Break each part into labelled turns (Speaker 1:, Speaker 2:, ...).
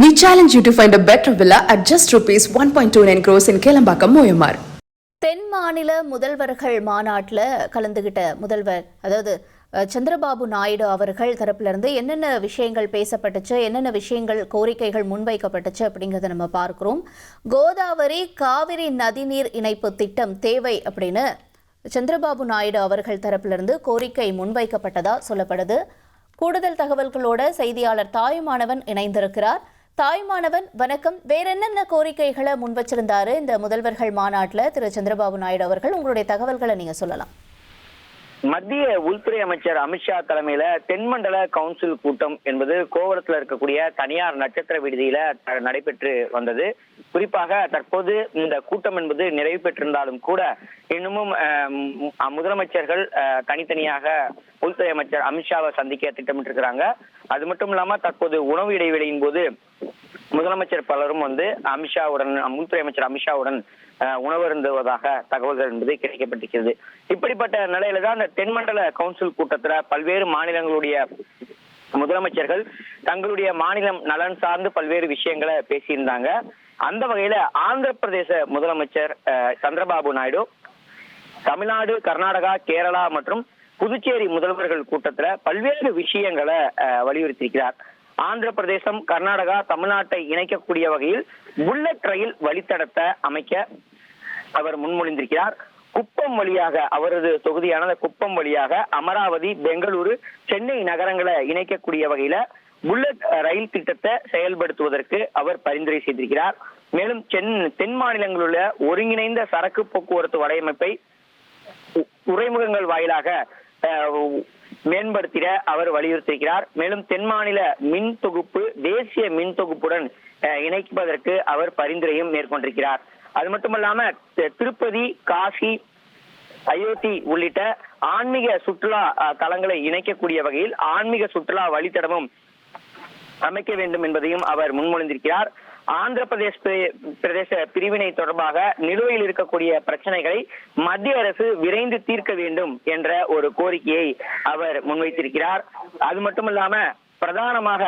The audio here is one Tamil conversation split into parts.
Speaker 1: We challenge you to find a better villa at just rupees 1.29 crores in Kelambakam, Moyamar.
Speaker 2: தென் மாநில முதல்வர்கள் மாநாட்டில் கலந்துகிட்ட முதல்வர் சந்திரபாபு நாயுடு அவர்கள் தரப்பிலிருந்து என்னென்ன விஷயங்கள் பேசப்பட்டுச்சு, என்னென்ன விஷயங்கள் கோரிக்கைகள் முன்வைக்கப்பட்டுச்சு அப்படிங்கிறத நம்ம பார்க்கிறோம். கோதாவரி காவிரி நதிநீர் இணைப்பு திட்டம் தேவை அப்படின்னு சந்திரபாபு நாயுடு அவர்கள் தரப்பிலிருந்து கோரிக்கை முன்வைக்கப்பட்டதா சொல்லப்படுது. கூடுதல் தகவல்களோட செய்தியாளர் தாயுமானவன் இணைந்திருக்கிறார். தாய்மானவன், வணக்கம். வேற என்னென்ன கோரிக்கைகளை முன் வச்சிருந்தாரு இந்த முதல்வர்கள் மாநாட்டில் திரு சந்திரபாபு நாயுடு அவர்கள்? உங்களுடைய தகவல்களை நீங்க சொல்லலாம்.
Speaker 3: மத்திய உள்துறை அமைச்சர் அமித்ஷா தலைமையில தென்மண்டல கவுன்சில் கூட்டம் என்பது கோவளத்தில் இருக்கக்கூடிய தனியார் நட்சத்திர விடுதியில நடைபெற்று வந்தது. குறிப்பாக தற்போது இந்த கூட்டம் என்பது நிறைவு பெற்றிருந்தாலும் கூட இன்னமும் முதலமைச்சர்கள் தனித்தனியாக உள்துறை அமைச்சர் அமித்ஷாவை சந்திக்க திட்டமிட்டிருக்கிறாங்க. அது மட்டும் இல்லாம தற்போது உணவு இடைவெளியின் போது முதலமைச்சர் பலரும் அமித்ஷாவுடன், உள்துறை அமைச்சர் அமித்ஷாவுடன் உணவருந்துவதாக தகவல்கள் என்பது கிடைக்கப்பட்டிருக்கிறது. இப்படிப்பட்ட நிலையில தான் இந்த தென்மண்டல கவுன்சில் கூட்டத்துல பல்வேறு மாநிலங்களுடைய முதலமைச்சர்கள் தங்களுடைய மாநிலம் நலன் சார்ந்து பல்வேறு விஷயங்களை பேசியிருந்தாங்க. அந்த வகையில ஆந்திர பிரதேச முதலமைச்சர் சந்திரபாபு நாயுடு தமிழ்நாடு, கர்நாடகா, கேரளா மற்றும் புதுச்சேரி முதல்வர்கள் கூட்டத்துல பல்வேறு விஷயங்களை வலியுறுத்தியிருக்கிறார். ஆந்திர பிரதேசம், கர்நாடகா, தமிழ்நாட்டை இணைக்கக்கூடிய வகையில் புல்லட் ரயில் வழித்தடத்தை அமைக்க அவர் முன்மொழிந்திருக்கிறார். குப்பம் வழியாக, அவரது தொகுதியான குப்பம் வழியாக அமராவதி, பெங்களூரு, சென்னை நகரங்களை இணைக்கக்கூடிய வகையில புல்லட் ரயில் திட்டத்தை செயல்படுத்துவதற்கு அவர் பரிந்துரை செய்திருக்கிறார். மேலும் தென் மாநிலங்களில் உள்ள ஒருங்கிணைந்த சரக்கு போக்குவரத்து வலையமைப்பை துறைமுகங்கள் வாயிலாக மேம்படுத்திட அவர் வலியுறுத்தியிருக்கிறார். மேலும் தென் மாநில மின் தொகுப்பு தேசிய மின் தொகுப்புடன் இணைப்பதற்கு அவர் பரிந்துரையும் மேற்கொண்டிருக்கிறார். அது மட்டுமல்லாம திருப்பதி, காசி, அயோத்தி உள்ளிட்ட ஆன்மீக சுற்றுலா தலங்களை இணைக்கக்கூடிய வகையில் ஆன்மீக சுற்றுலா வழித்தடமும் அமைக்க வேண்டும் என்பதையும் அவர் முன்மொழிந்திருக்கிறார். ஆந்திர பிரதேச பிரிவினை தொடர்பாக நிலுவையில் இருக்கக்கூடிய பிரச்சனைகளை மத்திய அரசு விரைந்து தீர்க்க வேண்டும் என்ற ஒரு கோரிக்கையை அவர் முன்வைத்திருக்கிறார். அது மட்டுமல்லாம பிரதானமாக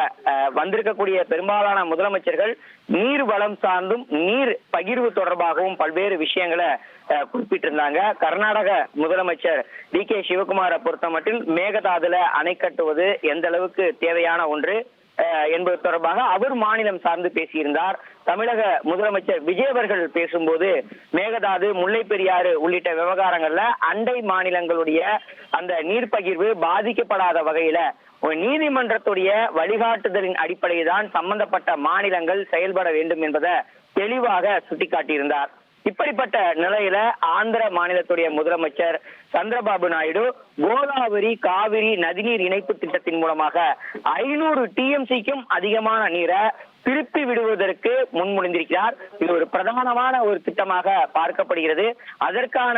Speaker 3: வந்திருக்கக்கூடிய பெரும்பாலான முதலமைச்சர்கள் நீர் வளம் சார்ந்தும் நீர் பகிர்வு தொடர்பாகவும் பல்வேறு விஷயங்களை குறிப்பிட்டிருந்தாங்க. கர்நாடக முதலமைச்சர் டி.கே. சிவகுமாரை பொறுத்த மட்டில் மேகதாதுல அணை கட்டுவது எந்த அளவுக்கு தேவையான ஒன்று என்பது தொடர்பாக அவர் மாநிலம் சார்ந்து பேசியிருந்தார். தமிழக முதலமைச்சர் விஜய் அவர்கள் பேசும்போது மேகதாது, முல்லை பெரியாறு உள்ளிட்ட விவகாரங்கள்ல அண்டை மாநிலங்களுடைய அந்த நீர் பகிர்வு பாதிக்கப்படாத வகையில நீதிமன்றத்துடைய வழிகாட்டுதலின் அடிப்படையில் தான் சம்பந்தப்பட்ட மாநிலங்கள் செயல்பட வேண்டும் என்பதை தெளிவாக சுட்டிக்காட்டியிருந்தார். இப்படிப்பட்ட நிலையில ஆந்திர மாநிலத்துடைய முதலமைச்சர் சந்திரபாபு நாயுடு கோதாவரி காவிரி நதிநீர் இணைப்பு திட்டத்தின் மூலமாக 500 TMCக்கும் அதிகமான நீரை திருப்பி விடுவதற்கு முன்மொழிந்திருக்கிறார். இது ஒரு பிரதானமான ஒரு திட்டமாக பார்க்கப்படுகிறது. அதற்கான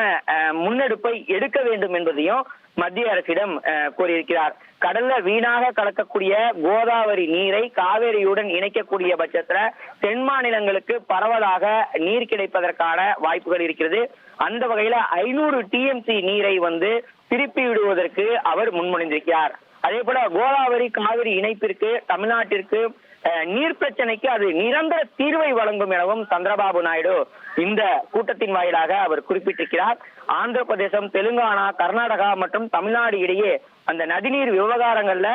Speaker 3: முன்னெடுப்பை எடுக்க வேண்டும் என்பதையும் மத்திய அரசிடம் கோரியிருக்கிறார். கடல்ல வீணாக கலக்கக்கூடிய கோதாவரி நீரை காவேரியுடன் இணைக்கக்கூடிய பட்சத்துல தென் மாநிலங்களுக்கு பரவலாக நீர் கிடைப்பதற்கான வாய்ப்புகள் இருக்கிறது. அந்த வகையில 500 TMC நீரை திருப்பி விடுவதற்கு அவர் முன்மொழிந்திருக்கிறார். அதே போல கோதாவரி காவிரி இணைப்பிற்கு தமிழ்நாட்டிற்கு நீர் பிரச்சனைக்கு அது நிரந்தர தீர்வை வழங்கும் எனவும் சந்திரபாபு நாயுடு இந்த கூட்டத்தின் வாயிலாக அவர் குறிப்பிட்டிருக்கிறார். ஆந்திர பிரதேசம், தெலுங்கானா, கர்நாடகா மற்றும் தமிழ்நாடு இடையே அந்த நதிநீர் விவகாரங்கள்ல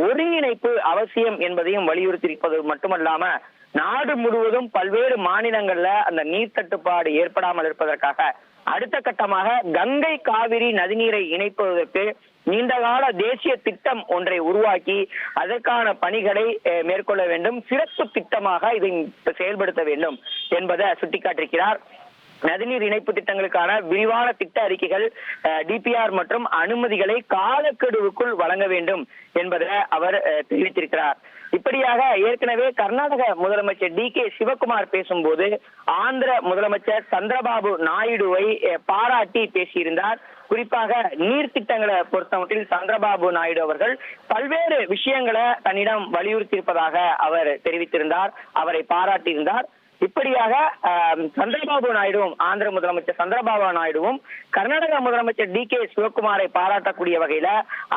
Speaker 3: ஒருங்கிணைப்பு அவசியம் என்பதையும் வலியுறுத்தியிருப்பது மட்டுமல்லாம நாடு முழுவதும் பல்வேறு மாநிலங்கள்ல அந்த நீர் தட்டுப்பாடு ஏற்படாமல் இருப்பதற்காக அடுத்த கட்டமாக கங்கை காவிரி நதிநீரை இணைப்பதற்கு நீண்டகால தேசிய திட்டம் ஒன்றை உருவாக்கி அதற்கான பணிகளை மேற்கொள்ள வேண்டும், சிறப்பு திட்டமாக இதை செயல்படுத்த வேண்டும் என்பதை சுட்டிக்காட்டியிருக்கிறார். நதிநீர் இணைப்பு திட்டங்களுக்கான விரிவான திட்ட அறிக்கைகள், DPR மற்றும் அனுமதிகளை காலக்கெடுவுக்குள் வழங்க வேண்டும் என்பதை அவர் தெரிவித்திருக்கிறார். இப்படியாக ஏற்கனவே கர்நாடக முதலமைச்சர் டி.கே. சிவகுமார் பேசும்போது ஆந்திர முதலமைச்சர் சந்திரபாபு நாயுடுவை பாராட்டி பேசியிருந்தார். குறிப்பாக நீர் திட்டங்களை பொறுத்தமட்டில் சந்திரபாபு நாயுடு அவர்கள் பல்வேறு விஷயங்களை தன்னிடம் வலியுறுத்தி இருப்பதாக அவர் தெரிவித்திருந்தார், அவரை பாராட்டியிருந்தார். இப்படியாக சந்திரபாபு நாயுடுவும், ஆந்திர முதலமைச்சர் சந்திரபாபு நாயுடுவும் கர்நாடக முதலமைச்சர் டி.கே. சிவகுமாரை பாராட்டக்கூடிய வகையில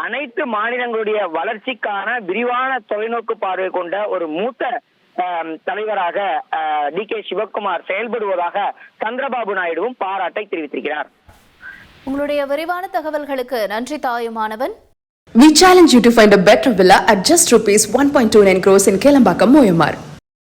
Speaker 3: அனைத்து மாநிலங்களுடைய வளர்ச்சிக்கான விரிவான தொலைநோக்கு பார்வை கொண்ட ஒரு மூத்த தலைவராக DK சிவக்குமார் செயல்படுவதாக சந்திரபாபு நாயுடுவும் பாராட்டை தெரிவித்திருக்கிறார்.
Speaker 2: உங்களுடைய விரிவான தகவல்களுக்கு நன்றி Thayumanavan.
Speaker 1: We challenge you to find a better villa at just rupees 1.29 crores in Kelambakam, Moyamar.